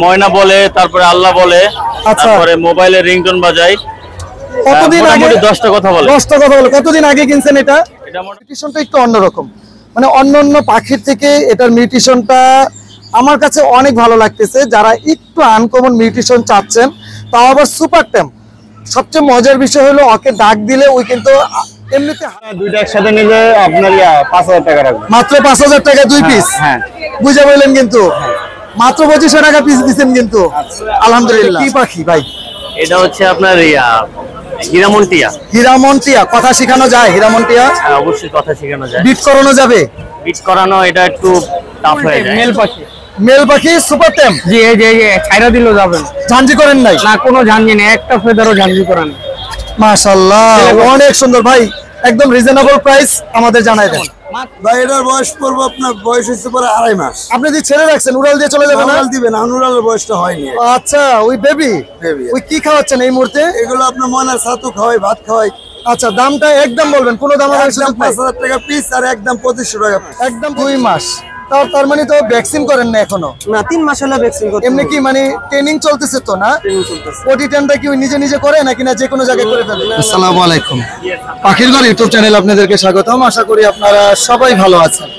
ময়না বলে, তারপরে আল্লাহ বলে, তারপরে মোবাইলে রিংটোন বাজায়। কতদিন আগে 10টা কথা বলে। 10টা কথা বলে। কতদিন আগে কিনছেন এটা? এটা মিউটেশনটা একটু অন্যরকম, মানে অন্যান্য পাখির থেকে এটার মিউটেশনটা আমার কাছে অনেক ভালো লাগতেছে। যারা একটু আনকমন মিউটেশন চাচ্ছেন, তাও আবার সুপার টেম। সবচেয়ে মজার বিষয় হলো ওকে ডাক দিলে ওই কিন্তু এমনিতে দুইটা একসাথে নিলে আপনার 5000 টাকা রাখবে। মাত্র 5000 টাকা 2 পিস। হ্যাঁ, বুঝে বললেন কিন্তু মাত্র 2500 টাকা পিস দিচ্ছেন কিন্তু। আলহামদুলিল্লাহ। কি পাখি ভাই? এটা হচ্ছে আপনার হীরামন টিয়া। হীরামন টিয়া কথা শেখানো যায়? হীরামন টিয়া অবশ্যই কথা শেখানো যায়। বিট করানো যাবে? বিট করানো এটা একটু টাফ হয়ে যায়। মেল পাখি, মেল পাখি সুপার টেম। জি এই যে ছাইরা দিলেও যাবেন। ঝাঞ্জি করেন নাই? না, কোনো ঝাঞ্জি নেই, একটা ফেদারও ঝাঞ্জি করেন। মাশাআল্লাহ, অনেক সুন্দর ভাই। একদম রিজনেবল প্রাইস আমাদের জানাই দেন ভাই। এটার বয়স পড়বো আপনার, বয়স হচ্ছে পরে 2.5 মাস। আপনি যে ছেড়ে রাখছেন উড়াল দিয়ে চলে যাবে না? উড়াল দিবেন, উড়ালের বয়সটা হয়নি। আচ্ছা, ওই বেবি ওই কি খাওয়াচ্ছেন এই মুহূর্তে? এগুলো আপনার ময়নার ছাতু খাওয়াই, ভাত খাওয়াই। আচ্ছা, দামটা একদম বলবেন, কোনো দাম? 5000 টাকা পিস আর একদম 2500 টাকা। একদম 2 মাস। তার মানে তো ভ্যাকসিন করেন না এখনো? না, 3 মাস হলো ভ্যাকসিন করতে। এমনি কি মানে ট্রেনিং চলতেছে তো না? ওটি টেনটা কি নিজে নিজে করে নাকি না যে কোনো জায়গায় করে ফেলে? আসসালামু আলাইকুম, পাখির ঘর ইউটিউব চ্যানেল আপনাদেরকে স্বাগতম। আশা করি আপনারা সবাই ভালো আছেন।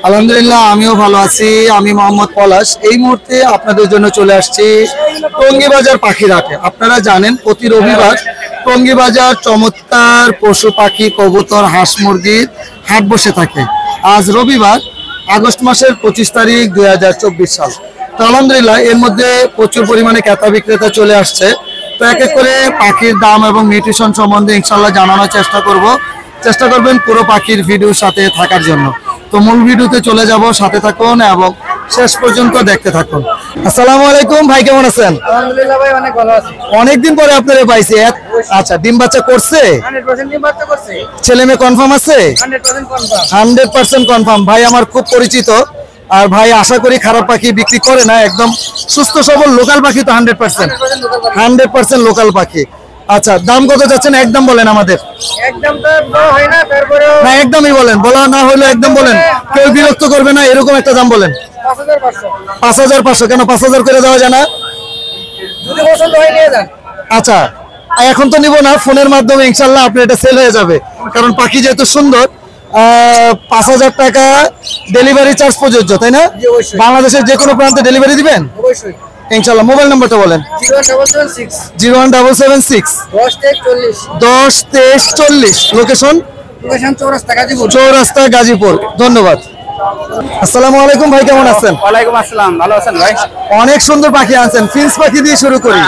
আলহামদুলিল্লাহ, আমিও ভালো আছি। আমি মোহাম্মদ পলাশ। এই মুহূর্তে আপনাদের জন্য চলে আসছি টঙ্গীবাজার পাখির হাটে। আপনারা জানেন প্রতি রবিবার টঙ্গীবাজার চমৎকার পশু পাখি, কবুতর, হাঁস মুরগির হাট বসে থাকে। আজ রবিবার, আগস্ট মাসের 25 তারিখ 2024 সাল। তো আলহামদুলিল্লাহ এর মধ্যে প্রচুর পরিমাণে ক্রেতা বিক্রেতা চলে আসছে। তো এক এক করে পাখির দাম এবং নিউট্রিশন সম্বন্ধে ইনশাল্লাহ জানানোর চেষ্টা করবেন পুরো পাখির ভিডিওর সাথে থাকার জন্য। তো মূল ভিডিওতে চলে যাব, সাথে থাকুন এবং শেষ পর্যন্ত দেখতে থাকুন। আসসালামু আলাইকুম ভাই, কেমন আছেন? আলহামদুলিল্লাহ ভাই, অনেক ভালো আছি। অনেকদিন পরে আপনারে পাইছি। আচ্ছা, ডিম বাচ্চা করছে? 100% ডিম বাচ্চা করছে। ছেলে মেয়ে কনফার্ম আছে? 100% কনফার্ম। 100% কনফার্ম। ভাই আমার খুব পরিচিত, আর ভাই আশা করি খারাপ পাখি বিক্রি করে না। একদম সুস্থ সবল লোকাল পাখি তো 100% লোকাল পাখি। আচ্ছা, দাম কত যাচ্ছেন একদম বলেন আমাদের? একদম তো বড় হয় না, তারপরে না একদমই বলেন, বলা না হলে একদম বলেন, কেউ বিরক্ত করবে না, এরকম একটা দাম বলেন। 5500। 5500 কেন? 5000 করে দেওয়া যায় না? যদি পছন্দ হয় নিয়ে যান। আচ্ছা, এখন তো নিব না, ফোনের মাধ্যমে ইনশাল্লাহ আপনি এটা সেল হয়ে যাবে, কারণ পাখি যেহেতু সুন্দর। 5000 টাকা ডেলিভারি চার্জ প্রযোজ্য, তাই না? বাংলাদেশের যে কোনো প্রান্তে ডেলিভারি দিবেন অবশ্যই ইনশাল্লাহ। মোবাইল নাম্বারটা বলেন। 01776 01776 10 23 40। লোকেশন চৌরাস্তা গাজীপুর। ধন্যবাদ। আসসালামু আলাইকুম ভাই, কেমন আছেন? ওয়ালাইকুম আসসালাম, ভালো আছেন ভাই? অনেক সুন্দর পাখি আনছেন। ফিন্স পাখি দিয়ে শুরু করি।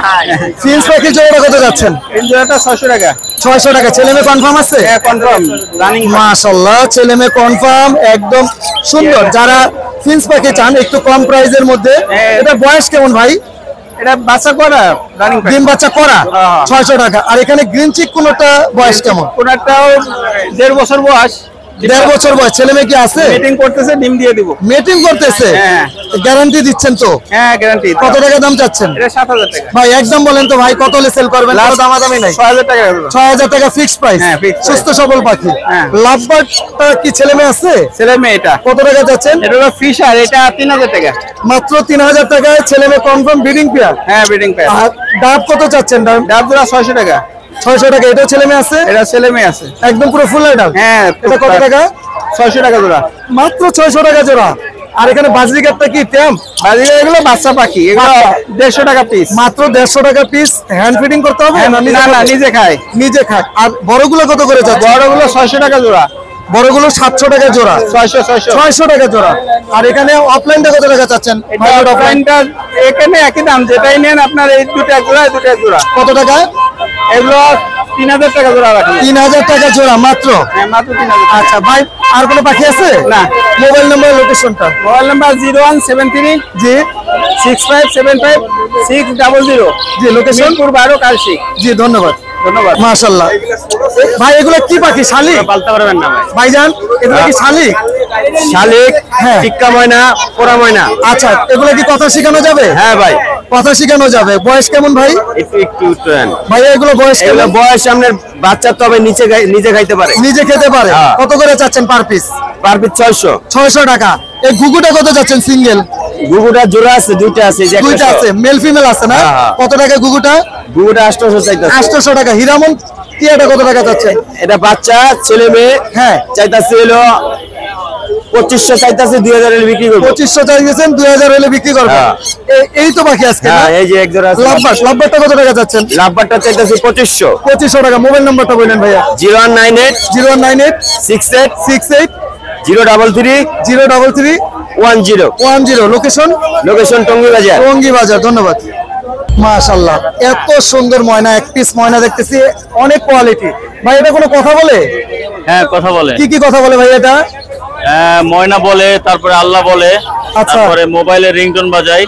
ফিন্স পাখি জোড়া কত যাচ্ছেন? ইনজোড়াটা 600 টাকা। 600 টাকা। ছেলে মেয়ে কনফার্ম আছে? হ্যাঁ, কনফার্ম রানিং। মাশাআল্লাহ, ছেলে মেয়ে কনফার্ম, একদম সুন্দর। যারা ফিন্স পাখি চান একটু কম প্রাইসের মধ্যে, এটা বয়স কেমন ভাই? এটা বাচ্চা করা রানিং, ডিম বাচ্চা করা। 600 টাকা। আর এখানে গ্রিন চিক কোনটা বয়স কেমন? কোনটাও 1.5 বছর বয়স। 1.5 বছর বয়স। ছেলে মেয়ে কি আছে? মিটিং করতেছে, ডিম দিয়ে দিব। মিটিং করতেছে? হ্যাঁ। গ্যারান্টি দিচ্ছেন তো? হ্যাঁ, গ্যারান্টি। কত টাকা দাম চাচ্ছেন? এটা 7000 টাকা। ভাই একদম বলেন তো ভাই, কত হলে সেল করবেন? কোনো দামাদামি নাই? 6000 টাকা। 6000 টাকা ফিক্সড প্রাইস। হ্যাঁ, fixed price। সুস্থ সবল পাখি। হ্যাঁ। লাভবার্ডটা কি ছেলে মেয়ে আছে? ছেলে মেয়ে। এটা কত টাকা যাচ্ছেন? এটা হলো ফিশার, এটা 3000 টাকা। মাত্র 3000 টাকায় ছেলে মেয়ে কনফার্ম ব্রিডিং পেয়ার। হ্যাঁ, ব্রিডিং পেয়ার। আর ডাব কত চাচ্ছেন? ডাব জোড়া 600 টাকা। 600 টাকা। এটা ছেলে মেয়ে আছে? এটা ছেলে মেয়ে আছে। একদম পুরো ফুল ডাব। হ্যাঁ। এটা কত টাকা? 600 টাকা জোড়া। মাত্র 600 টাকা জোড়া। আর এখানে বাজরিকাটটা কি টেম? বাজিরা এগুলো বাচ্চা পাখি, এগুলো 150 টাকা পিস। মাত্র 150 টাকা পিস। হ্যান্ড ফিডিং করতে হবে না? না না, নিজে খায়। নিজে খায়। আর বড়গুলো কত করে যাচ্ছে? বড়গুলো 600 টাকা জোড়া। বড়গুলো 700 টাকা জোড়া। 600 টাকা জোড়া। আর এখানে অফলাইনটা কত টাকা চাচ্ছেন? অফলাইনটা এখানে একই দাম, যেটাই নেন আপনার এই দুটা জোড়া, দুটা জোড়া। কত টাকা? এগুলো 3000 টাকা জোড়া রাখেন। 3000 টাকা জোড়া মাত্র? হ্যাঁ, মাত্র 3000। আচ্ছা ভাই, আর কোনো পাখি আছে? না। মোবাইল নাম্বার, লোকেশনটা? মোবাইল নাম্বার 0173 জি 6575 600। জি, লোকেশন? 12 কালশি। জি, ধন্যবাদ। ধন্যবাদ। মাশাআল্লাহ। ভাই এগুলো কি পাখি? শালিক? বলতে পারবেন না ভাই। ভাইজান এগুলো কি শালিক? শালিক, হ্যাঁ। টিক্কা ময়না, পোড়া ময়না। আচ্ছা, এগুলো কি কথা শেখানো যাবে? হ্যাঁ ভাই, কথা শেখানো যাবে। বয়স কেমন ভাই? একটু ভাই এগুলো বয়স কেমন? বয়স আপনার বাচ্চা, তবে নিজে খাইতে পারে, নিজে খেতে পারে। কত করে চাচ্ছেন পার পিস? Per piece 600। 600 টাকা। এই ঘুঘুটা কত যাচ্ছেন সিঙ্গেল? গুগুটা জোড়া আছে, দুইটা আছে, এই যে একটা দুইটা আছে, মেল ফিমেল আছে না? হ্যাঁ। কত টাকা গুগুটা? গুগুটা 800 চাইতাছে। 800 টাকা। হিরামন টিয়াটা কত টাকা যাচ্ছে? এটা বাচ্চা ছেলে মেয়ে, হ্যাঁ চাইতাছে হলো 2500 চাইতাছে, 2000 এর বিক্রি করব। 2500 চাইছেন, 2000 হলে বিক্রি করবেন। হ্যাঁ। এই তো বাকি আজকে না? হ্যাঁ, এই যে এক জোড়া আছে। লাভবারটা কত টাকা যাচ্ছেন? লাভবারটা চাইতাছে 2500। 2500 টাকা। মোবাইল নাম্বারটা বললেন ভাইয়া। 0198 0198 68 68 033 033 10। 10। লোকেশন? লোকেশন টঙ্গী বাজার। টঙ্গী বাজার। ধন্যবাদ। মাশাআল্লাহ, এত সুন্দর ময়না, এক পিস ময়না দেখতেছি, অনেক কোয়ালিটি। ভাই এটা কোনো কথা বলে? হ্যাঁ কথা বলে। কি কি কথা বলে ভাই এটা? ময়না বলে, তারপরে আল্লাহ বলে, আচ্ছা। তারপরে মোবাইলে রিংটোন বাজায়।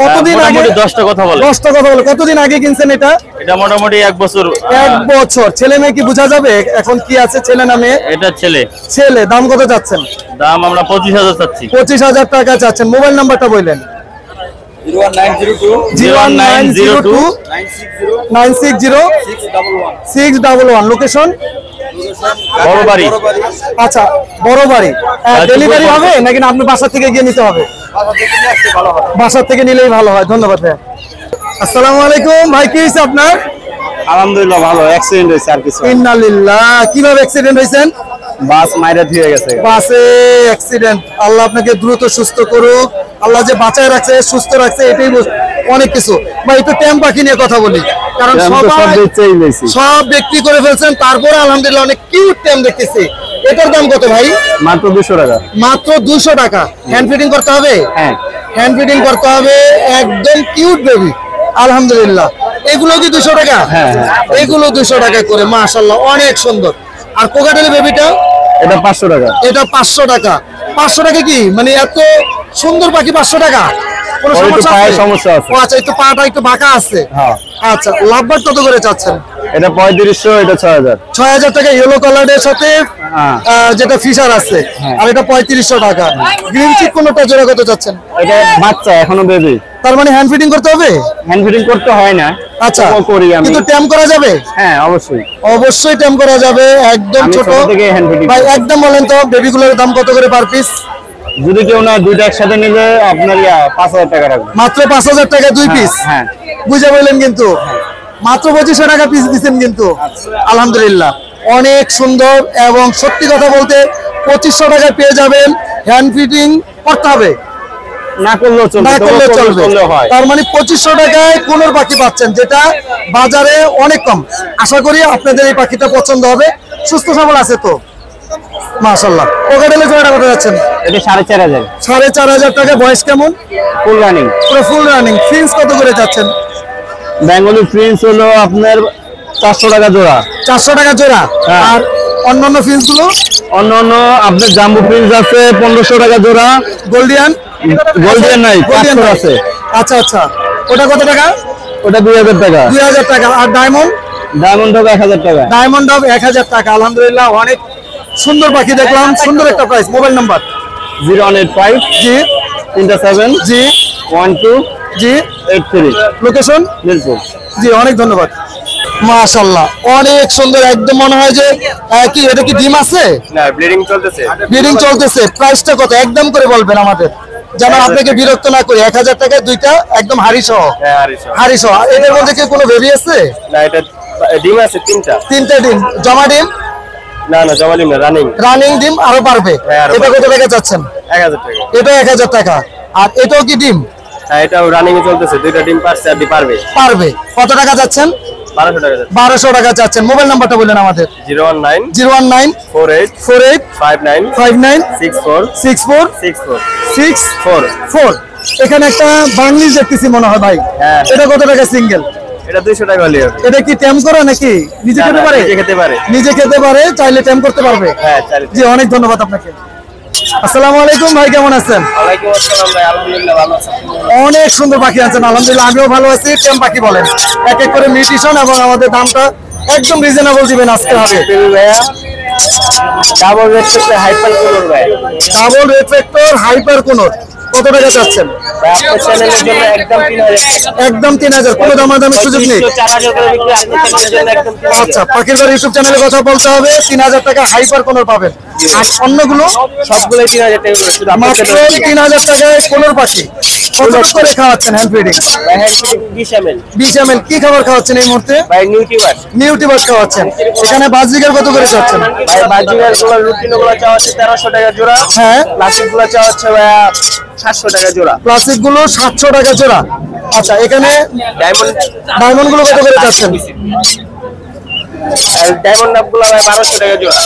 কতদিন আগে? মোটামুটি 10টা কথা বলে। 10টা কথা বলে। কতদিন আগে কিনছেন এটা? এটা মোটামুটি 1 বছর। 1 বছর। ছেলে মেয়ে কি বোঝা যাবে এখন কি আছে, ছেলে না মেয়ে? এটা ছেলে। ছেলে। দাম কত চাচ্ছেন? দাম আমরা 25,000 চাচ্ছি। 25,000 টাকা চাচ্ছেন। মোবাইল নাম্বারটা বললেন। 01902 960 611। লোকেশন? বড় বাড়ি। আচ্ছা, বড় বাড়ি। ডেলিভারি হবে নাকি না আপনি বাসা থেকে গিয়ে নিতে হবে? বাসা থেকে নিলেই ভালো হয়। ধন্যবাদ ভাই। আসসালামু আলাইকুম ভাই, কি হয়েছে আপনার? আলহামদুলিল্লাহ ভালো, অ্যাক্সিডেন্ট হয়েছে আর কিছু। ইন্নালিল্লাহ। কিভাবে অ্যাক্সিডেন্ট হয়েছেন? বাস মাইরা ধুয়ে গেছে। বাসে অ্যাক্সিডেন্ট। আল্লাহ আপনাকে দ্রুত সুস্থ করুক। আল্লাহ যে বাঁচায় রাখছে, সুস্থ রাখছে, এটাই অনেক কিছু। ভাই একটু ট্যাম পাখি নিয়ে কথা বলি, কারণ সব বিক্রি করে ফেলছেন, তারপরে আলহামদুলিল্লাহ অনেক কিউট ট্যাম দেখতেছি। এটার দাম কত ভাই? মাত্র 200 টাকা। মাত্র 200 টাকা। হ্যান্ড ফিটিং করতে হবে? হ্যাঁ, হ্যান্ড ফিটিং করতে হবে। একদম কিউট বেবি। আলহামদুলিল্লাহ। এগুলো কি 200 টাকা? হ্যাঁ। এগুলো 200 টাকা করে। মাশাআল্লাহ, অনেক সুন্দর। আর কোকাটেলের বেবিটা? এটা 500 টাকা। এটা 500 টাকা। 500 টাকা কি মানে এত সুন্দর পাখি 500 টাকা? কোনো ওই একটু সমস্যা পায়ের আছে? সমস্যা আছে। ও আচ্ছা, একটু পাটা একটু বাঁকা আছে। হ্যাঁ। আচ্ছা, লাভবার্ড কত করে চাচ্ছেন? এটা 3500, এটা 6000। 6000 টাকা ইয়েলো কালারের সাথে হ্যাঁ। যেটা ফিশার আছে, আর এটা 3500 টাকা। গ্রিন চিক কোনটা জোড়া কত চাচ্ছেন? এটা বাচ্চা, এখনো বেবি। তার মানে হ্যান্ড ফিটিং করতে হবে? হ্যান্ড ফিটিং করতে হয় না। আচ্ছা, ও করি আমি। কিন্তু ট্যাম করা যাবে? হ্যাঁ, অবশ্যই। অবশ্যই ট্যাম করা যাবে। একদম আমি ছোট ছোট থেকে হ্যান্ড ফিটিং ভাই। করি। একদম বলেন তো বেবিগুলোর দাম কত করে পার পিস? যদি কেউ না দুইটা একসাথে নিলে আপনার 5000 টাকা রাখবে। মাত্র 5000 টাকা 2 পিস? হ্যাঁ। বুঝে বললেন কিন্তু। মাত্র 2500 টাকা পিস দিচ্ছেন কিন্তু। আলহামদুলিল্লাহ, অনেক সুন্দর। এবং সত্যি কথা বলতে 2500 টাকায় পেয়ে যাবেন। হ্যান্ড ফিটিং করতে হবে, না করলেও চলবে, না করলে চলবে। হয়। তার মানে 2500 টাকায় কোনোর পাখি পাচ্ছেন, যেটা বাজারে অনেক কম। আশা করি আপনাদের এই পাখিটা পছন্দ হবে। সুস্থ সবল আছে তো? মাশাআল্লাহ। কোকাটেলের জোড়াটা কত যাচ্ছেন? এটা 4500। 4500 টাকা। বয়স কেমন? Full running. পুরো ফুল রানিং। ফিন্স কত করে যাচ্ছেন? বেঙ্গলি প্রিন্স হলো আপনার 400 টাকা জোড়া। 400 টাকা জোড়া। হ্যাঁ। আর অন্যান্য ফিন্স গুলো? অন্য আপনার জাম্বু প্রিন্স আছে 1500 টাকা জোড়া। গোল্ডিয়ান? গোল্ডিয়ান নাই, গোল্ডিয়ান 500 আছে। আচ্ছা আচ্ছা, ওটা কত টাকা? ওটা 2000 টাকা। 2000 টাকা। আর ডায়মন্ড? ডায়মন্ড হবে 1000 টাকা। ডায়মন্ড হবে 1000 টাকা। আলহামদুলিল্লাহ, অনেক সুন্দর পাখি দেখলাম, সুন্দর একটা প্রাইস। Mobile number? 085 জি 37 জি 12 জি। 83। লোকেশন? মিরপুর। জি, অনেক ধন্যবাদ। মাশাআল্লাহ, অনেক সুন্দর। একদম মনে হয় যে কি এটা কি ডিম আছে? না, ব্লিডিং চলতেছে। ব্রিডিং চলতেছে। প্রাইসটা কত একদম করে বলবেন আমাদের, যেন আপনাকে বিরক্ত না করি। 1000 টাকায় দুইটা একদম হাড়ি সহ। হ্যাঁ, আরিশা। হাড়ি সহ। আর এদের মধ্যে কি কোনো বেবি আছে? না, এটা ডিম আছে 3টা। 3টে ডিম। জমা ডিম? না না, জমালি না, রানিং। রানিং ডিম আরো পারবে। হ্যাঁ, আরো এটা কত টাকা চাচ্ছেন? 1000 টাকা। এটা 1000 টাকা। আর এটাও কি ডিম? হ্যাঁ, এটাও রানিং এ চলতেছে। দুইটা ডিম পারছে, আর ডিম পারবে। পারবে। কত টাকা যাচ্ছেন? 1200 টাকা। 1200 টাকা চাচ্ছেন। মোবাইল নাম্বারটা বললেন আমাদের। 019 019 48 48 59 59 64 64 64 64। এখানে একটা বাংলিশ দেখতেছি মনে হয় ভাই। হ্যাঁ। এটা কত টাকা সিঙ্গেল? এটা 200 টাকা হলে হবে। এটা কি ট্যাম করা নাকি নিজে খেতে পারে? নিজে খেতে পারে। নিজে খেতে পারে, চাইলে ট্যাম করতে পারবে। হ্যাঁ, চালিয়ে। জি, অনেক ধন্যবাদ আপনাকে। আসসালামু আলাইকুম ভাই, কেমন আছেন? ওয়ালাইকুম আসসালাম ভাই, আলহামদুলিল্লাহ ভালো আছি। অনেক সুন্দর পাখি আছেন। আলহামদুলিল্লাহ, আমিও ভালো আছি। ট্যাম পাখি বলেন, এক এক করে মিউটিশন, এবং আমাদের দামটা একদম রিজনেবল দিবেন আজকে হবে। ভাইয়া ডাবল রেড হাইপার কোলর ভাই। ডাবল রেফ্লেক্টর হাইপার কোনর কত টাকা চাচ্ছেন? ভাই আপনার চ্যানেলের জন্য একদম 3000। একদম 3000। কোনো দামাদামির সুযোগ নেই? 4000 করে বিক্রি, আপনার চ্যানেলের জন্য একদম 3000। আচ্ছা, পাখির বাড়ি ইউটিউব চ্যানেলে কথা বলতে হবে। 3000 টাকা হাইপার কোনর পাবেন। আর অন্যগুলো সবগুলো 3000 টাকা করে, শুধু মাত্র 3000 টাকায় কোনোর পাখি। কত করে খাওয়াচ্ছেন হ্যান্ড ফিডিং? ভাই হ্যান্ড ফিডিং 20 ml 20 ml। কি খাবার খাওয়াচ্ছেন এই মুহূর্তে? ভাই নিউট্রিবার। নিউট্রিবাস খাওয়াচ্ছেন। এখানে বাজিকার কত করে চাচ্ছেন? ভাই বাজিগার গুলো রুটিন গুলো চাওয়া হচ্ছে 1300 টাকা জোড়া। হ্যাঁ, প্লাস্টিক গুলো চাওয়া হচ্ছে ভাই 700 টাকা জোড়া। প্লাস্টিক গুলো 700 টাকা জোড়া। আচ্ছা, এখানে ডায়মন্ড গুলো কত করে চাচ্ছেন? আর ডায়মন্ড নাপ গুলো ভাই 1200 টাকা জোড়া।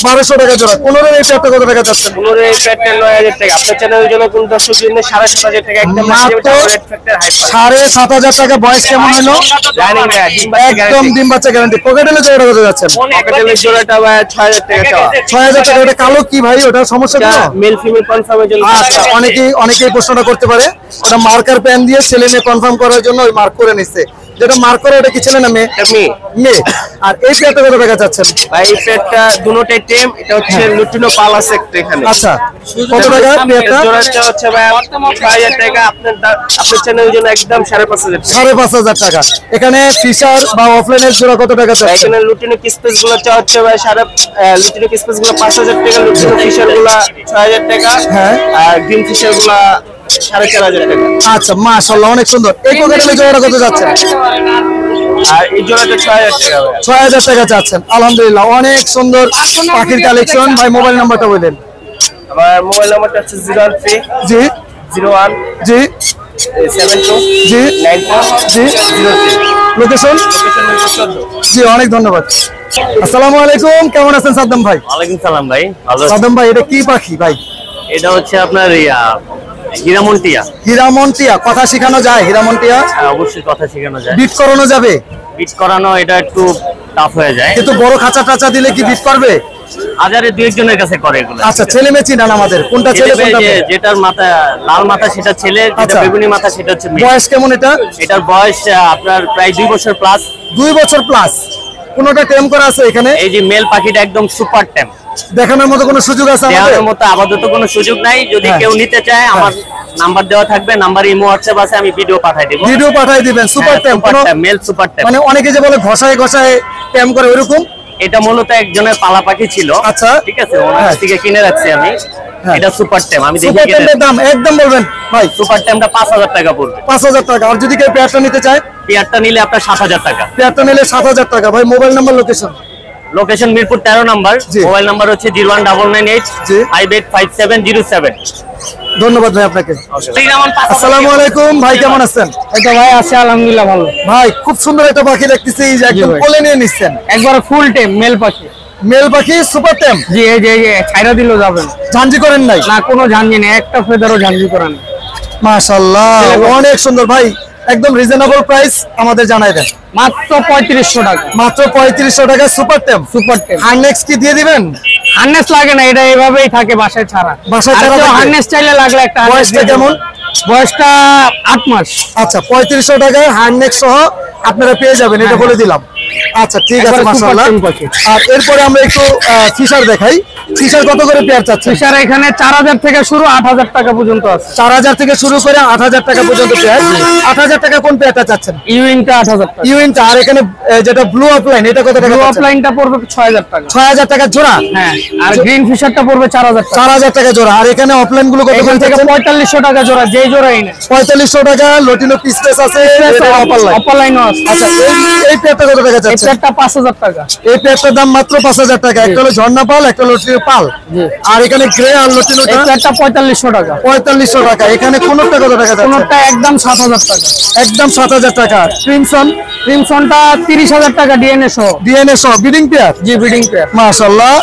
1200 টাকা জোড়া। কোনোর এই পেয়ারটা কত টাকা চাচ্ছেন? পুরো এই প্যাটটা 9000 টাকা। আপনার চ্যানেলের জন্য কোন দর্শক জন্য 7500 টাকা একদম মাত্র রেড ফ্যাক্টর হাই পাস। 7500 টাকা। বয়স কেমন হলো? জানি না, একদম ডিম বাচ্চা গ্যারান্টি। পকেটেলে জোড়া কত যাচ্ছেন? পকেটের জোড়াটা ভাই 6000 টাকা চাওয়া। 6000 টাকা। ওটা কালো কি ভাই? ওটা সমস্যা কি? মেল ফিমেল কনফার্মের জন্য। আচ্ছা, অনেকেই প্রশ্নটা করতে পারে। ওটা মার্কার পেন দিয়ে ছেলে মেয়ে কনফার্ম করার জন্য ওই মার্ক করে নিচ্ছে। যেটা মার্ক করে ওটা কি ছেলে না মেয়ে? মেয়ে। আর এই পেয়ারটা কত টাকা চাচ্ছেন? ভাই এই পেটটা দুটোটাই টেম। এটা হচ্ছে লুটিনো পাল আছে একটা এখানে। আচ্ছা, কত টাকা পেয়ারটা? জোড়াটা হচ্ছে ভাই 6000 টাকা। আপনার চ্যানেলের জন্য একদম 5500 টাকা। 5500 টাকা। এখানে ফিশার বা অফলাইনের জোড়া কত টাকা চাচ্ছেন? এখানে লুটিনো কিসপেস গুলো চাওয়া হচ্ছে ভাই লুটিনো কিসপেস গুলো 5000 টাকা। লুটিনো ফিশার গুলো 6000 টাকা। হ্যাঁ। আর গ্রিন ফিশার গুলো 4500 টাকা। আচ্ছা, মাশাআল্লাহ, অনেক সুন্দর। এই পকেটেলে জোড়াটা কত যাচ্ছে? আর এই জোড়াটা 6000 টাকা। 6000 টাকা চাচ্ছেন। আলহামদুলিল্লাহ, অনেক সুন্দর পাখির কালেকশন। ভাই মোবাইল নাম্বারটা বলেন। আমার মোবাইল নাম্বারটা হচ্ছে 013 জি 01 জি 72 জি 94 জি। 03। লোকেশন? জি, অনেক ধন্যবাদ। আসসালামু আলাইকুম, কেমন আছেন সাদ্দাম ভাই? ওয়ালাইকুম সালাম ভাই, ভালো আছি। সাদ্দাম ভাই, এটা কি পাখি ভাই? এটা হচ্ছে আপনার হীরামন্টিয়া। হীরামন্টিয়া। কথা শেখানো যায় হীরামন্টিয়া? হ্যাঁ, অবশ্যই কথা শেখানো যায়। বিট করানো যাবে? বিট করানো এটা একটু টাফ হয়ে যায়, কিন্তু বড় খাঁচা টাচা দিলে কি বিট পারবে? হাজারে 2-1 কাছে করে এগুলো। আচ্ছা, ছেলে মেয়ে চিনান আমাদের? কোনটা ছেলে কোনটা মেয়ে? যেটার মাথা লাল মাথা সেটা ছেলে, যেটা আচ্ছা। বেগুনি মাথা সেটা হচ্ছে মেয়ে। বয়স কেমন এটা? এটার বয়স আপনার প্রায় 2 বছর প্লাস। 2 বছর প্লাস। কোনটা টেম করা আছে এখানে? এই যে মেল পাখিটা একদম সুপার টেম। দেখানোর মতো কোনো সুযোগ আছে আমাদের? দেওয়ার মতো আপাতত কোনো সুযোগ নাই। যদি হ্যাঁ। কেউ নিতে চায় আমার নাম্বার দেওয়া থাকবে, নাম্বার ইমো হোয়াটসঅ্যাপ আছে, আমি ভিডিও পাঠাই দেব। ভিডিও পাঠিয়ে দিবেন। সুপার টেম। মেল সুপার টেম। মানে অনেকে যে বলে ঘষায় ঘষায় টেম করে, ওইরকম? এটা মূলত একজনের পালা পাখি ছিল। আচ্ছা। ঠিক আছে, ওনার হ্যাঁ। কাছ থেকে কিনে রাখছি আমি। হ্যাঁ। এটা সুপার টেম। আমি দেখি সুপার টেমের দাম একদম বলবেন ভাই? সুপার টেমটা 5000 টাকা পড়বে। 5000 টাকা। আর যদি কেউ পেয়ারটা নিতে চায়? পেয়ারটা নিলে আপনার 7000 টাকা। পেয়ারটা নিলে 7000 টাকা। ভাই mobile number, location? Location Mirpur 13 number. জি। মোবাইল নাম্বার হচ্ছে 01998 জি। 585707। ধন্যবাদ ভাই আপনাকে। আসসালামু আলাইকুম ভাই, কেমন আছেন? এটা ভাই আছে আলহামদুলিল্লাহ ভালো। ভাই খুব সুন্দর একটা পাখি দেখতেছি, এই যে একদম ভাই। কোলে নিয়ে নিচ্ছেন। একবারে ফুল টেম মেল পাখি। মেল পাখি সুপার টেম। জি এই যে ছাইরা দিলেও যাবেন। ঝাঞ্জি করেন নাই? না, কোনো ঝাঞ্জি নেই, একটা ফেদারও ঝাঞ্জি করেন। মাশাআল্লাহ, অনেক সুন্দর ভাই। একদম রিজনেবল প্রাইস আমাদের জানাই দেন। মাত্র 3500 টাকা। মাত্র 3500 টাকা সুপার টেম। সুপার টেম। হার্নেক্স কি দিয়ে দিবেন? হার্নেস লাগে না, এটা এভাবেই থাকে বাসায় ছাড়া। বাসায় ছাড়া থাকে? হার্নেস চাইলে লাগলে একটা harness বয়সটা দিয়ে দেব। কেমন? বয়সটা 8 মাস। আচ্ছা, 3500 টাকায় হার্নেক্স সহ আপনারা পেয়ে যাবেন, এটা বলে দিলাম। আচ্ছা, ঠিক আছে, একবারে super মাশাআল্লাহ। টেম পাখি। আর এরপরে আমরা একটু ফিশার দেখাই। ফিশার কত করে পেয়ার চাচ্ছেন? ফিশার এখানে 4000 থেকে শুরু 8000 টাকা পর্যন্ত আছে। 4000 থেকে শুরু করে 8000 টাকা পর্যন্ত পেয়ার। 8000 টাকা কোন পেয়ারটা চাচ্ছেন? ইউইংটা 8000 টাকা। ইউইনটা। আর এখানে যেটা ব্লু অফলাইন, এটা কত টাকা ব্লু চাচ্ছেন? অফলাইনটা পড়বে 6000 টাকা। 6000 টাকা জোড়া। হ্যাঁ, আর গ্রিন ফিশারটা পড়বে 4000 টাকা। 4000 টাকা জোড়া। আর এখানে অফলাইন গুলো কত এখান করে থেকে চাচ্ছেন? 4500 টাকা জোড়া, যেই জোড়াই নেয়। 4500 টাকা। লটিনো পিসলেস আছে, অফলাইন। অফলাইনও আছে। আচ্ছা, এই পেয়ারটা কত টাকা এই চাচ্ছেন? পেয়ারটা 5000 টাকা। এই পেয়ারটার দাম মাত্র 5000 টাকা। একটা হলো ঝর্ণা পাল, একটা লটিনো পাল। আর এখানে গ্রে আর এই লটিনোটা পেয়ারটা 4500 টাকা। 4500 টাকা। এখানে কোনটা কত টাকা যাচ্ছে? কোনটা একদম 7000 টাকা। একদম 7000 টাকা। ক্রিমসন? ক্রিমসনটা 30000 টাকা ডিএনএ সহ। ডিএনএ সহ ব্রিডিং পেয়ার। জি, ব্রিডিং পেয়ার। মাশাআল্লাহ।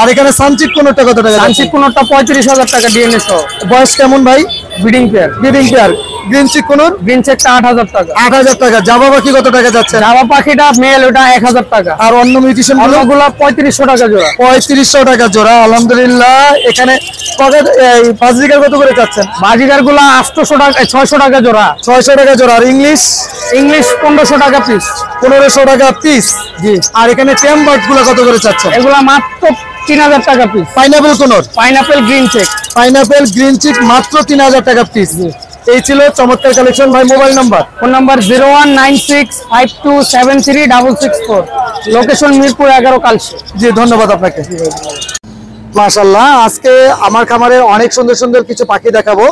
আর এখানে সানচিক কোনটা কত টাকা যাচ্ছে? সানসিক কোনটা 35000 টাকা ডিএনএ সহ। বয়স কেমন ভাই? Breeding pair. Breeding pair. Green cheek কোন? গ্রিন চেকটা 8000 টাকা। 8000 টাকা। জাবা পাখি কত টাকা যাচ্ছে? জাভা পাখিটা মেল, ওটা 1000 টাকা। আর অন্য মিউটেশন গুলো? অন্যগুলো 3500 টাকা জোড়া। 3500 টাকা জোড়া। আলহামদুলিল্লাহ। এখানে পকেট এই বাজিকার কত করে চাচ্ছেন? বাজিগার গুলা 800 টাকা, 600 টাকা জোড়া। 600 টাকা জোড়া। আর ইংলিশ? ইংলিশ 1500 টাকা পিস। 1500 টাকা পিস। জি। আর এখানে টেম বার্ড গুলো কত করে চাচ্ছেন? এগুলা মাত্র 3000 টাকা পিস। পাইনাপেল কোন? Pineapple green check. Pineapple green check মাত্র 3000 টাকা পিস। এই ছিল চমৎকার কালেকশন। ভাই mobile number? Phone number 019652736664। Location Mirpur 11 Kalshi. জি, ধন্যবাদ আপনাকে। মাশাআল্লাহ, আজকে আমার খামারে অনেক সুন্দর সুন্দর কিছু পাখি দেখাবো।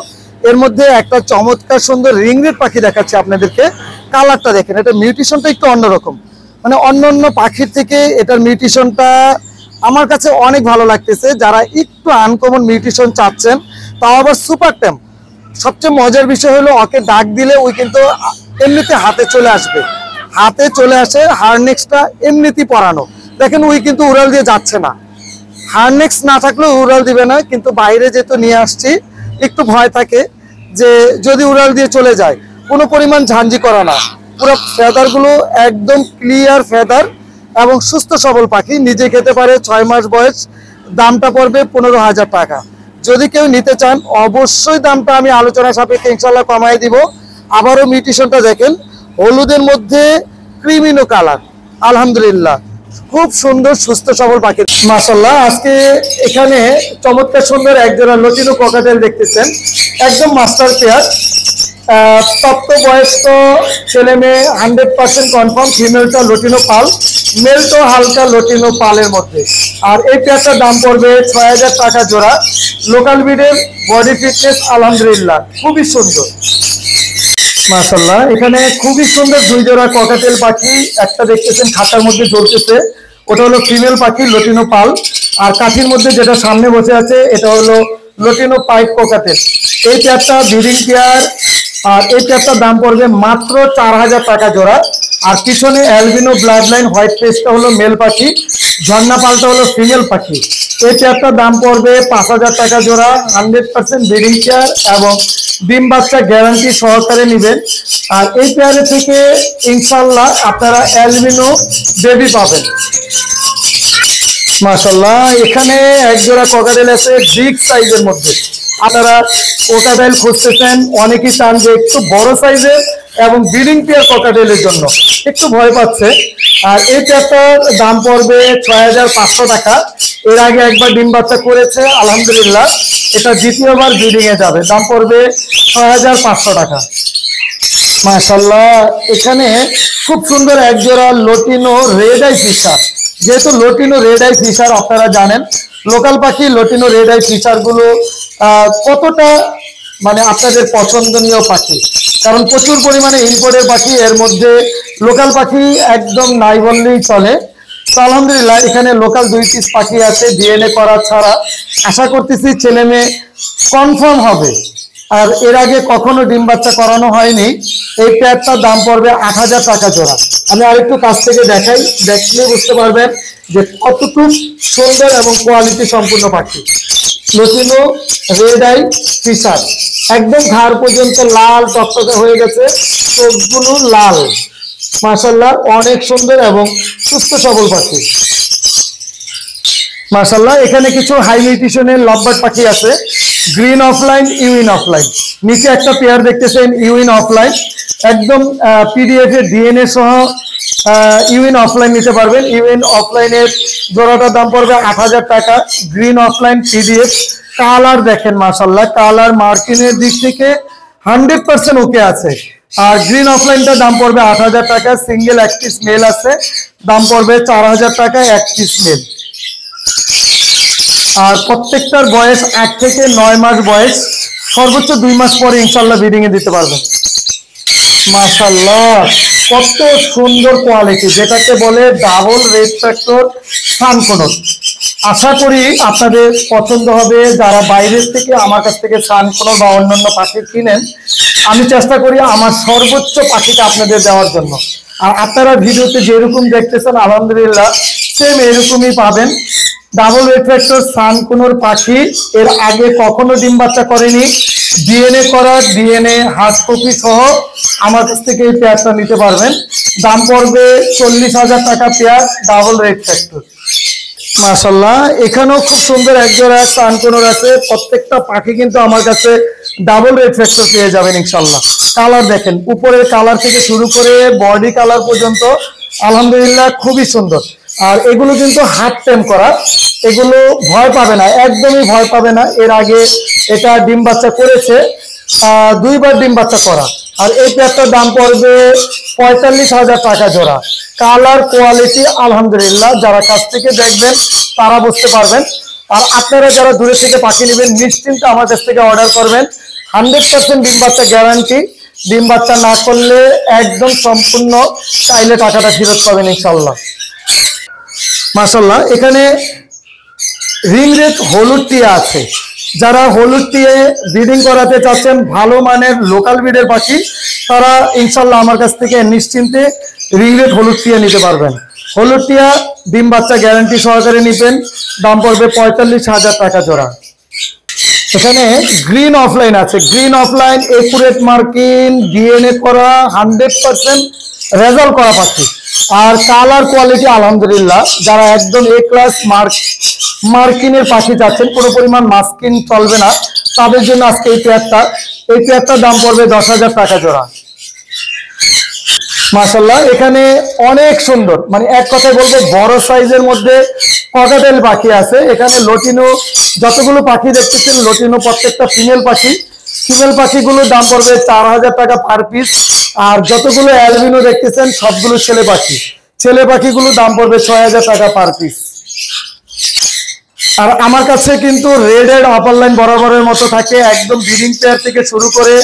এর মধ্যে একটা চমৎকার সুন্দর রিংরেট পাখি দেখাচ্ছি আপনাদেরকে। কালারটা দেখেন, এটা মিউটেশনটা একটু অন্যরকম, মানে অন্য পাখির থেকে এটার মিউটেশনটা আমার কাছে অনেক ভালো লাগতেছে। যারা একটু আনকমন মিউটেশন চাচ্ছেন, তাও আবার সুপার টেম। সবচেয়ে মজার বিষয় হলো ওকে ডাক দিলে ওই কিন্তু এমনিতে হাতে চলে আসবে, হাতে চলে আসে। হারনেক্সটা এমনিতেই পরানো, দেখেন ওই কিন্তু উড়াল দিয়ে যাচ্ছে না। হারনেক্স না থাকলেও উড়াল দিবে না, কিন্তু বাইরে যেহেতু নিয়ে আসছি একটু ভয় থাকে যে যদি উড়াল দিয়ে চলে যায়। কোনো পরিমাণ ঝাঞ্জি করা না, পুরো ফেদারগুলো একদম ক্লিয়ার ফেদার এবং সুস্থ সবল পাখি, নিজে খেতে পারে। 6 মাস বয়স। দামটা পড়বে 15,000 টাকা। যদি কেউ নিতে চান অবশ্যই দামটা আমি আলোচনা সাপেক্ষে ইনশাল্লাহ কমাই দিব। আবারও মিউটেশনটা দেখেন, হলুদের মধ্যে ক্রিমিনো কালার, আলহামদুলিল্লাহ খুব সুন্দর সুস্থ সবল পাখি। মাশাআল্লাহ, আজকে এখানে চমৎকার সুন্দর একজোড়া লটিনো ককাটেল দেখতেছেন, একদম মাস্টার পেয়ার। প্রাপ্ত বয়স্ক ছেলে মেয়ে 100% কনফার্ম। ফিমেলটা লটিনো পাল, মেলটা হালকা লটিনো পালের মধ্যে। আর এই পেয়ারটার দাম পড়বে 6,000 টাকা জোড়া। লোকাল ব্রিডের, বডি ফিটনেস আলহামদুলিল্লাহ খুবই সুন্দর। মাশাআল্লাহ, এখানে খুবই সুন্দর 2 জোড়া ককাটেল পাখি। একটা দেখতেছেন খাতার মধ্যে ঝুলতেছে, ওটা হলো ফিমেল পাখি লটিনো পাল। আর কাঠির মধ্যে যেটা সামনে বসে আছে এটা হলো লটিনো পাইপ ককাটেল। এই পেয়ারটা ব্রিডিং পেয়ার। আর এই পেয়ারটার দাম পড়বে মাত্র 4,000 টাকা জোড়া। আর পিছনে অ্যালবিনো ব্লাড লাইন হোয়াইট ফেসটা হলো মেল পাখি, ঝর্ণা পালটা হলো ফিমেল পাখি। এই পেয়ারটার দাম পড়বে 5,000 টাকা জোড়া। 100% ব্রিডিং পেয়ার এবং ডিম বাচ্চা গ্যারান্টি সহকারে নেবেন। আর এই পেয়ারে থেকে ইনশাল্লাহ আপনারা অ্যালবিনো বেবি পাবেন। মাশাআল্লাহ, এখানে এক জোড়া ককাটেল আছে বিগ সাইজের মধ্যে। আপনারা ককাটেল খুঁজতেছেন, অনেকেই চান যে একটু বড় সাইজের এবং ব্রিডিং পেয়ার ককাটেলের জন্য একটু ভয় পাচ্ছে। আর এই পেয়ারটার দাম পড়বে 6,500 টাকা। এর আগে একবার ডিম বাচ্চা করেছে আলহামদুলিল্লাহ, এটা দ্বিতীয়বার ব্রিডিং এ যাবে। দাম পড়বে 6,500 টাকা। মাশাআল্লাহ, এখানে খুব সুন্দর এক জোড়া লটিনো রেড আই ফিশার। যেহেতু লটিনো রেড আই ফিশার আপনারা জানেন, লোকাল পাখি লটিনো রেড আই ফিশার গুলো কতটা মানে আপনাদের পছন্দনীয় পাখি, কারণ প্রচুর পরিমাণে ইম্পোর্টের পাখি। এর মধ্যে লোকাল পাখি একদম নাই বললেই চলে। তো আলহামদুলিল্লাহ এখানে লোকাল 2 পিস পাখি আছে ডিএনএ করা ছাড়া। আশা করতেছি ছেলে মেয়ে কনফার্ম হবে। আর এর আগে কখনো ডিম বাচ্চা করানো হয়নি। এই পেয়ারটার দাম পড়বে 8,000 টাকা জোড়া। আমি আরেকটু কাছ থেকে দেখাই, দেখলে বুঝতে পারবেন যে কতটুকু সুন্দর এবং কোয়ালিটি সম্পূর্ণ পাখি। লটিনো রেড আই ফিশার, একদম ঘাড় পর্যন্ত লাল টকটকে হয়ে গেছে, চোখগুলো লাল। মাশাআল্লাহ, অনেক সুন্দর এবং সুস্থ সবল পাখি। মাশাআল্লাহ, এখানে কিছু হাই নিউট্রিশনের লাভবার্ড পাখি আছে, গ্রিন অফলাইন, ইউইন অফলাইন। নিচে একটা পেয়ার দেখতেছেন ইউইন অফলাইন, একদম পিডিএফ এর ডিএনএ সহ ইউইন অফলাইন নিতে পারবেন। ইউইন অফলাইনের জোড়াটার দাম পড়বে 8,000 টাকা। Green offline PDF. কালার দেখেন মাশাআল্লাহ, কালার মার্কিনের দিক থেকে 100% ওকে আছে। আর গ্রিন অফলাইনটার দাম পড়বে 8,000 টাকা। সিঙ্গেল এক পিস মেল আছে, দাম পড়বে 4,000 টাকা এক পিস মেল। আর প্রত্যেকটার বয়স 8 থেকে 9 মাস বয়স, সর্বোচ্চ 2 মাস পরে ইনশাল্লাহ ব্রিডিং এ দিতে পারবেন। মাশাআল্লাহ, কত সুন্দর কোয়ালিটি, যেটাকে বলে ডাবল রেড ফ্যাক্টর সানকোনর। আশা করি আপনাদের পছন্দ হবে। যারা বাইরের থেকে আমার কাছ থেকে সানকোনর বা অন্যান্য পাখি কিনেন, আমি চেষ্টা করি আমার সর্বোচ্চ পাখিটা আপনাদের দেওয়ার জন্য। আর আপনারা ভিডিওতে যেরকম দেখতেছেন আলহামদুলিল্লাহ সেম এরকমই পাবেন। ডাবল রেড ফ্যাক্টর সানকোনর পাখি এর আগে কখনো ডিম বাচ্চা করেনি। ডিএনএ করা, ডিএনএ হার্ড কপি সহ আমার কাছ থেকে এই পেয়ারটা নিতে পারবেন। দাম পড়বে 40,000 টাকা পেয়ার, ডাবল রেড ফ্যাক্টর। মাশাআল্লাহ, এখানেও খুব সুন্দর এক জোড়া সানকোনর আছে। প্রত্যেকটা পাখি কিন্তু আমার কাছে ডাবল রেড ফ্যাক্টর পেয়ে যাবেন ইনশাআল্লাহ। কালার দেখেন, উপরের কালার থেকে শুরু করে বডি কালার পর্যন্ত আলহামদুলিল্লাহ খুবই সুন্দর। আর এগুলো কিন্তু হাত টেম করা, এগুলো ভয় পাবে না, একদমই ভয় পাবে না। এর আগে এটা ডিম বাচ্চা করেছে, 2বার ডিম বাচ্চা করা। আর এই পেয়ারটার দাম পড়বে 45,000 টাকা জোড়া। কালার কোয়ালিটি আলহামদুলিল্লাহ, যারা কাছ থেকে দেখবেন তারা বুঝতে পারবেন। আর আপনারা যারা দূরে থেকে পাখি নেবেন নিশ্চিন্তে আমার কাছ থেকে অর্ডার করবেন। 100% ডিম বাচ্চা গ্যারান্টি। ডিম বাচ্চা না করলে একদম সম্পূর্ণ চাইলে টাকাটা ফেরত পাবেন ইনশাল্লাহ। মাশাআল্লাহ, এখানে রিং রেড হলুদ টিয়া আছে। যারা হলুদ টিয়ে ব্রিডিং করাতে চাচ্ছেন ভালো মানের লোকাল ব্রিডের পাখি, তারা ইনশাল্লাহ আমার কাছ থেকে নিশ্চিন্তে রিং রেড হলুদ টিয়া নিতে পারবেন। হলুদ টিয়া ডিম বাচ্চা গ্যারান্টি সহকারে নিবেন, দাম পড়বে 45,000 টাকা জোড়া। এখানে গ্রিন অফলাইন আছে। Green offline accurate marking DNA করা 100% রেজাল্ট করা পাখি, আর কালার কোয়ালিটি আলহামদুলিল্লাহ। যারা একদম এ ক্লাস মার্কিনের পাখি যাচ্ছেন, কোনো পরিমাণ মাস্কিন চলবে না, তাদের জন্য আজকে এই পেয়ারটার দাম পড়বে 10,000 টাকা জোড়া। মাশাআল্লাহ, এখানে অনেক সুন্দর, মানে এক কথায় বলবো বড় সাইজের মধ্যে ককাটেল পাখি আছে। এখানে লটিনো যতগুলো পাখি দেখতেছেন লটিনো প্রত্যেকটা ফিমেল পাখি। ফিমেল পাখিগুলোর দাম পড়বে 4,000 টাকা পার পিস। আর যতগুলো অ্যালবিনো দেখতেছেন সবগুলো ছেলে পাখি। ছেলে পাখিগুলোর দাম পড়বে 6,000 টাকা পার পিস। আর আমার কাছে কিন্তু রেড এড আপার লাইন বরাবরের মতো থাকে, একদম ব্রিডিং পেয়ার থেকে শুরু করে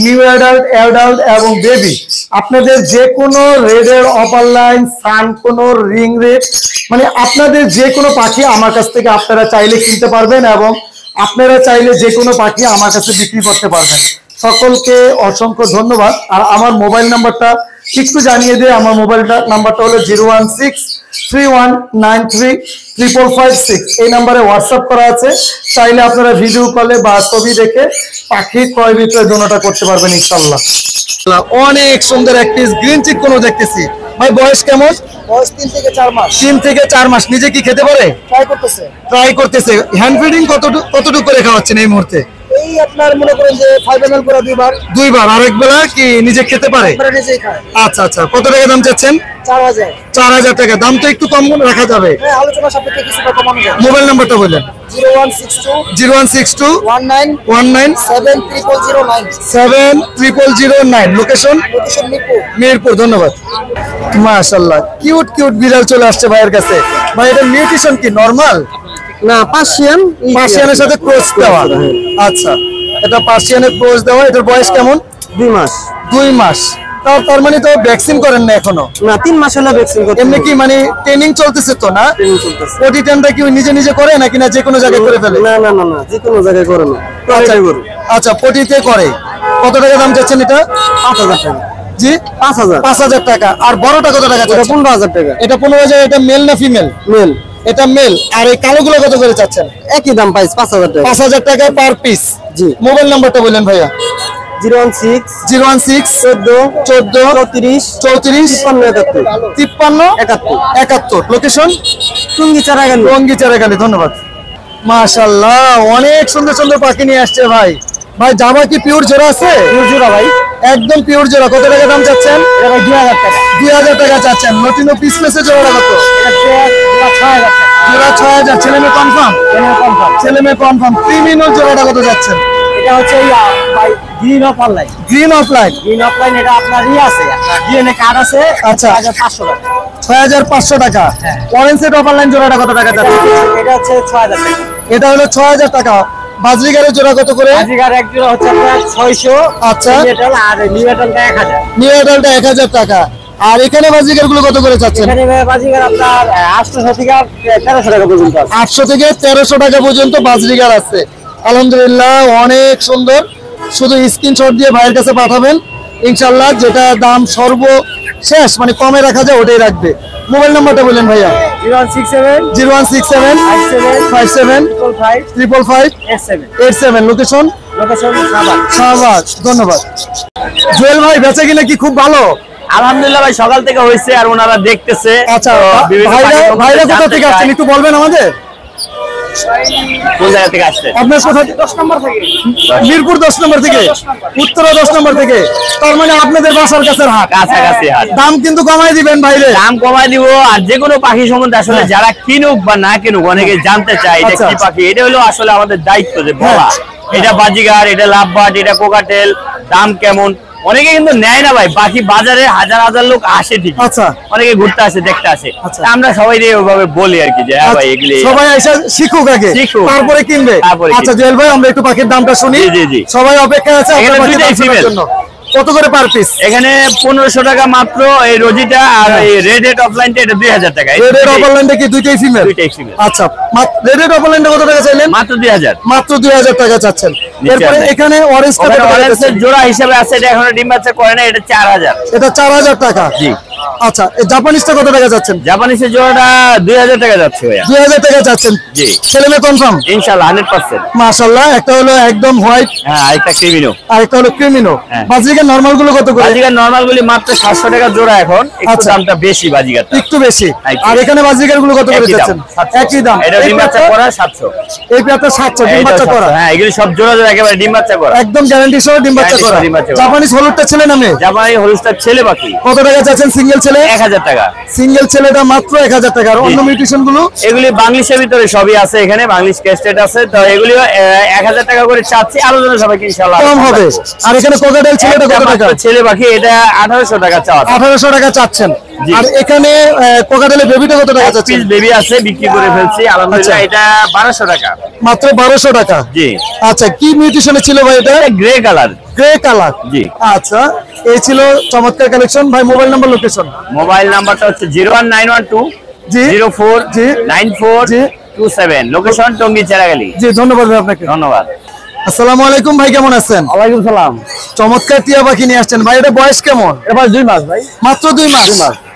নিউ অ্যাডাল্ট এবং বেবি। আপনাদের যে কোনো রেড এর আপার লাইন, সান কোনো রিং রেড, মানে আপনাদের যে কোনো পাখি আমার কাছ থেকে আপনারা চাইলে কিনতে পারবেন এবং আপনারা চাইলে যে কোনো পাখি আমার কাছে বিক্রি করতে পারবেন। সকলকে অসংখ্য ধন্যবাদ। আর আমার মোবাইল নাম্বারটা একটু জানিয়ে দিয়ে, আমার মোবাইল নাম্বারটা হলো 01631935556। এই নাম্বারে হোয়াটসঅ্যাপ করা আছে। চাইলে আপনারা ভিডিও কলে বা ছবি দেখে পাখি ক্রয় বিক্রয় দুটোটা করতে পারবেন ইনশাল্লাহ। অনেক সুন্দর একটি গ্রিন চিক কোনো দেখতেছি ভাই, বয়স কেমন? বয়স 3 থেকে 4 মাস। 3 থেকে 4 মাস। নিজে কি খেতে পারে? ট্রাই করতেছে। হ্যান্ড ফিডিং কতটুকু করে খাওয়াচ্ছেন এই মুহূর্তে? এই আপনার মনে করেন যে 5 ml করে দুইবার। আরেক বেলা কি নিজে খেতে পারে? নিজেই খায়। আচ্ছা আচ্ছা, কত টাকা দাম চাচ্ছেন? 4,000। 4,000 টাকা। দাম তো একটু কম রাখা যাবে। হ্যাঁ, আলোচনা সাপেক্ষে কিছুটা কমানো যাবে। মোবাইল নাম্বারটা বললেন। 0162 19 70009। লোকেশন মিরপুর। ধন্যবাদ। মাশাআল্লাহ, কিউট বিড়াল চলে আসছে ভাইয়ের কাছে। ভাই, এটা মিউটেশন কি নরমাল না পার্সিয়ানের সাথে ক্রস দেওয়া? আচ্ছা, এটা পার্সিয়ানের ক্রস দেওয়া। এটার বয়স কেমন? 2 মাস। 2 মাস। তার মানে তো ভ্যাকসিন করেন না এখনো? না, 3 মাস হলো ভ্যাকসিন করতে। এমনি কি মানে ট্রেনিং চলতেছে তো না? ট্রেনিং চলতেছে। পটি টেনটা কি নিজে করে নাকি না যে কোনো জায়গায় করে ফেলে? না, যে কোনো জায়গায় করে না। আচ্ছা, পটিতে করে। কত টাকা দাম চাচ্ছেন এটা? 5,000 টাকা। জি, 5,000 টাকা। আর বড়টা কত টাকা? এটা 15,000 টাকা। এটা 15,000। এটা মেল না ফিমেল? মেল। এটা মেল। আর এই কালোগুলো কত করে চাচ্ছেন? একই দাম, 5,000 টাকা। 5,000 টাকা পার পিস। জি। মোবাইল নাম্বারটা বললেন ভাইয়া। 016 14 34 54 71 লোকেশন টঙ্গিচারাগালি। ধন্যবাদ। মাশাআল্লাহ, অনেক সুন্দর সুন্দর পাখি নিয়ে আসছে ভাই। জামা কি পিওর জোড়া আছে? পিওর জোড়া ভাই, একদম পিওর জোড়া। কত টাকা দাম চাচ্ছেন? এটা ভাই 2,000 টাকা। 2,000 টাকা চাচ্ছেন। লটিনো পিসলেসের জোড়া কত? এটা 6,000 টাকা। জোড়া 6,000। ছেলে মেয়ে কনফার্ম? ছেলে মেয়ে কনফার্ম। ক্রিমিনাল জোড়াটা কত যাচ্ছেন? এটা হচ্ছে ভাই গ্রিন অফলাইন। এটা আপনার আছে, আপনার ডিএনএ কার্ড আছে। আচ্ছা, 6,500 টাকা। 6,500 টাকা। অরেঞ্জ সেট অফলাইন জোড়াটা কত টাকা যাচ্ছে? এটা হচ্ছে 6,000 টাকা। এটা হলো 6,000 টাকা। বাজরিগারের জোড়া কত করে? বাজিগার এক জোড়া হচ্ছে আপনার 600। আচ্ছা, আর নিউ এটালটা 1,000। নিউ এটালটা 1,000 টাকা। আর এখানে বাজিগার গুলো কত করে চাচ্ছেন? এখানে বাজিগার আপনার 800 থেকে 1300 টাকা পর্যন্ত আছে। 800 থেকে 1300 টাকা পর্যন্ত বাজরিগার আছে। আলহামদুলিল্লাহ, অনেক সুন্দর। শুধু স্ক্রিনশট দিয়ে ভাইয়ের কাছে পাঠাবেন ইনশাআল্লাহ। যেটা দাম সর্বশেষ মানে কমে রাখা যায় ওটাই রাখবে। মোবাইল নাম্বারটা বললেন ভাইয়া। 016 57 555 87। লোকেশন শাহবাগ। ধন্যবাদ। জুয়েল ভাই, বেচা কিনা কি খুব ভালো? আলহামদুলিল্লাহ ভাই, সকাল থেকে হয়েছে আর ওনারা দেখতেছে। আচ্ছা, ভাইরা কোথা থেকে আসছেন একটু বলবেন আমাদের? কোন জায়গা থেকে আসছে? আপনার কোথা? 10 নম্বর থেকে। মিরপুর 10 নম্বর থেকে, উত্তরা 10 নম্বর থেকে। তার মানে আপনাদের বাসার কাছের হাট, কাছাকাছি হাট। দাম কিন্তু কমাই দিবেন ভাইরে? দাম কমাই দিব। আর যে কোনো পাখি সম্বন্ধে আসলে যারা কিনুক বা না কিনুক, অনেকে জানতে চায় এটা কি পাখি। এটা হলো আসলে আমাদের দায়িত্ব যে বলা এটা বাজিগার, এটা লাভবার্ড, এটা কোকাটেল, দাম কেমন অনেকে কিন্তু নেয় না ভাই, পাখি বাজারে হাজার হাজার লোক আসে ঠিক, আচ্ছা অনেকে ঘুরতে আসে, দেখতে আসে। আচ্ছা। আমরা সবাই ওইভাবে বলি আর কি যে হ্যাঁ ভাই এগুলি সবাই এসে শিখুক আগে, শিখুক। তারপরে কিনবে। তারপরে আচ্ছা জুয়েল ভাই, আমরা একটু পাখির দামটা শুনি। জি, জি, জি। সবাই অপেক্ষা আছে এখানে আপনার পাখির দুইটাই দাম শোনার female। জন্য। কত করে পার পিস? এখানে 1500 টাকা মাত্র এই রোজিটা, আর এই রেড হেড অফলাইনটা এটা 2000 টাকা। রেড এর অপারল্যান্ডে কি দুইটাই ফিমেল? দুইটাই female। আচ্ছা, রেড এর অপারল্যান্ডে কত টাকা চাইলেন? মাত্র 2000। মাত্র 2000 টাকা চাচ্ছেন। এরপরে আছে। এখানে অরেঞ্জটা কত ওখানে টাকা অরেঞ্জের চাচ্ছেন? জোড়া হিসেবে আছে, এটা এখনো ডিম বাচ্চা করে না, এটা 4000। এটা 4000 টাকা। জি। আচ্ছা, এই জাপানিজটা কত টাকা যাচ্ছেন? জাপানিসের জোড়াটা 2000 টাকা যাচ্ছে ভাইয়া। 2000 টাকা যাচ্ছেন। জি। ছেলে মেয়ে কনফার্ম? ইনশাআল্লাহ 100%। মাশাআল্লাহ, একটা হলো একদম হোয়াইট হ্যাঁ, আরেকটা ক্রিমিনো। আর একটা হলো ক্রিমিনো। হ্যাঁ। বাজিকার নরমাল গুলো কত করে? বাজিকার নরমাল গুলি মাত্র 700 টাকা জোড়া, এখন একটু আচ্ছা। দামটা বেশি বাজিকারটা। একটু বেশি। একটু। আর এখানে বাজিকার গুলো কত করে একই দাম, যাচ্ছেন? 700। একই দাম। এটা ডিম বাচ্চা করা 700। এই পেয়ারটা 700 ডিম এইটাও বাচ্চা 700, করা। হ্যাঁ এগুলি সব জোড়া জোড়া একেবারে ডিম বাচ্চা করা। একদম গ্যারান্টি সহ ডিম বাচ্চা Guarantee করা। সহ ডিম বাচ্চা করা। জাপানিজ হলুদটা ছেলে না মেয়ে? জাপানি হলুস্টার ছেলে পাখি কত টাকা চাচ্ছেন সিঙ্গেল ছেলে? 1000 টাকা। সিঙ্গেল ছেলেটা মাত্র 1000 টাকা। আর অন্য মিউটেশন গুলো? এগুলি বাংলিশের ভিতরে সবই আছে, এখানে বাংলিশ ক্যাস্টেড আছে, তো এগুলি 1000 টাকা করে চাচ্ছি, আলোচনা সবাইকে ইনশাআল্লাহ কম হবে। আর এখানে কোকাটেল ছেলেটা কত টাকা? ছেলে পাখি এটা 1800 টাকা চাওয়া। 1800 টাকা চাচ্ছেন। জি। আর এখানে কোকাটেলের বেবিটা কত টাকা চাচ্ছেন? পিস বেবি আছে, বিক্রি করে ফেলছি আলহামদুলিল্লাহ। আচ্ছা। এটা 1200 টাকা। মাত্র 1200 টাকা। জি। আচ্ছা, কি মিউটেশনে ছিল ভাই এটা? Grey colour. Grey colour. জি। আচ্ছা, এই ছিল চমৎকার কালেকশন। ভাই মোবাইল নাম্বার, লোকেশন? মোবাইল নাম্বারটা হচ্ছে 01912 জি 04 জি 9427। লোকেশন টঙ্গী চেরাগালি। জি, ধন্যবাদ ভাই আপনাকে। ধন্যবাদ। আসসালামু আলাইকুম ভাই, কেমন আছেন? ওয়ালাইকুম সালাম। চমৎকার টিয়া পাখি নিয়ে আসছেন ভাই, এটা বয়স কেমন? এবার 2 মাস ভাই। মাত্র 2 মাস।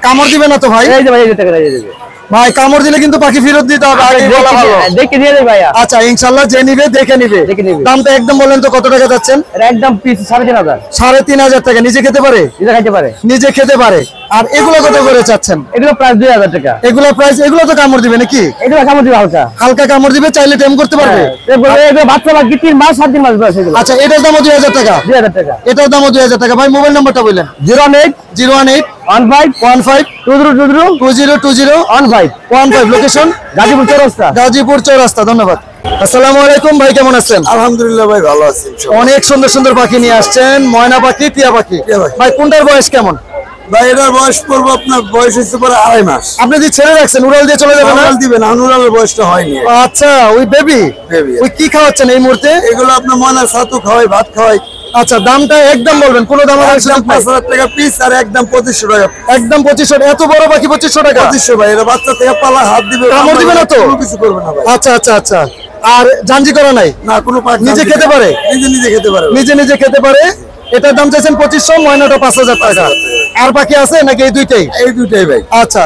কামড় দিবে না তো ভাই? এই যে ভাই, এই যে টাকা দিয়ে দেবে। ভাই কামড় দিলে কিন্তু পাখি ফেরত দিতে হবে, আগে বলা ভালো। দেখে দিয়ে দেবে ভাইয়া। আচ্ছা, ইনশাআল্লাহ যে নিবে দেখে নিবে। দেখে নিবে। দামটা একদম বলেন তো, কত টাকা যাচ্ছেন? এটা একদম পিস 3500। 3500 টাকা। নিজে খেতে পারে? এটা খাইতে পারে। নিজে খেতে পারে। আর এগুলো কত করে চাচ্ছেন? এগুলো প্রাইস 2000 টাকা। এগুলো প্রাইস, এগুলো তো কামড় দিবে নাকি? এগুলো কামড় দিবে হালকা। হালকা কামড় দিবে, চাইলে টেম করতে পারবে। এগুলো বাচ্চা বাকি 3 মাস 7 মাস বয়স এগুলো। আচ্ছা, এটার দামও 2000 টাকা। 2000 টাকা। এটার দামও 2000 টাকা। ভাই মোবাইল নাম্বারটা বললেন? 08 018 15 15 2020 2020 15 15। লোকেশন? গাজীপুর চৌরাস্তা। গাজীপুর চৌরাস্তা। ধন্যবাদ। আসসালামু আলাইকুম ভাই, কেমন আছেন? আলহামদুলিল্লাহ ভাই, ভালো আছি। অনেক সুন্দর সুন্দর পাখি নিয়ে আসছেন, ময়না পাখি, টিয়া পাখি। টিয়া পাখি। ভাই কোনটার বয়স কেমন? ভাই এটার বয়স পড়বো আপনার, বয়স হচ্ছে পরে 2.5 মাস। আপনি যে ছেড়ে রাখছেন, উড়াল দিয়ে চলে যাবে না? নরমাল দিবেন, আনুরালের বয়সটা হয়নি। আচ্ছা, ওই বেবি। Baby। ওই কি খাওয়াচ্ছেন এই মুহূর্তে? এগুলো আপনার ময়নার ছাতু খাওয়াই, ভাত খাওয়াই। আচ্ছা, দামটা একদম বলবেন, কোনো দাম আমার একদম 5000 টাকা পিস, আর একদম 2500 টাকা। একদম 2500। এত বড় পাখি 2500 টাকা? 2500 ভাই। এটা বাচ্চা থেকে পালা, হাত দিবে, কামড় দিবে না তো? কোনো কিছু করবে না ভাই। আচ্ছা আচ্ছা আচ্ছা। আর জাঞ্জি করা নাই? না, কোনো পাখি নিজে খেতে পারে? নিজে নিজে খেতে পারে। নিজে নিজে খেতে পারে। এটার দাম চাইছেন 2500, ময়নাটা 5000 টাকা। আর বাকি আছে নাকি এই দুইটাই? এই দুইটাই ভাই। আচ্ছা,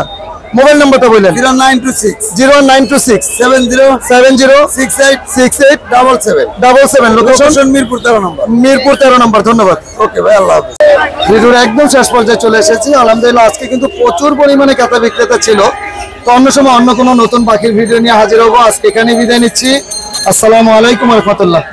মোবাইল নাম্বারটা বললেন? 0926 01926 70 70 68 68 77। 77। লোকেশন? লোকেশন মিরপুর 13 নম্বর। মিরপুর 13 নম্বর। ধন্যবাদ। ওকে ভাই, আল্লাহ হাফেজ। ভিডিওর একদম শেষ পর্যায়ে চলে এসেছি। আলহামদুলিল্লাহ আজকে কিন্তু প্রচুর পরিমাণে ক্রেতা বিক্রেতা ছিল। তো অন্য সময় অন্য কোনো নতুন পাখির ভিডিও নিয়ে হাজির হবো। আজকে এখানে বিদায় নিচ্ছি। আসসালামু আলাইকুম ওয়া রাহমাতুল্লাহ।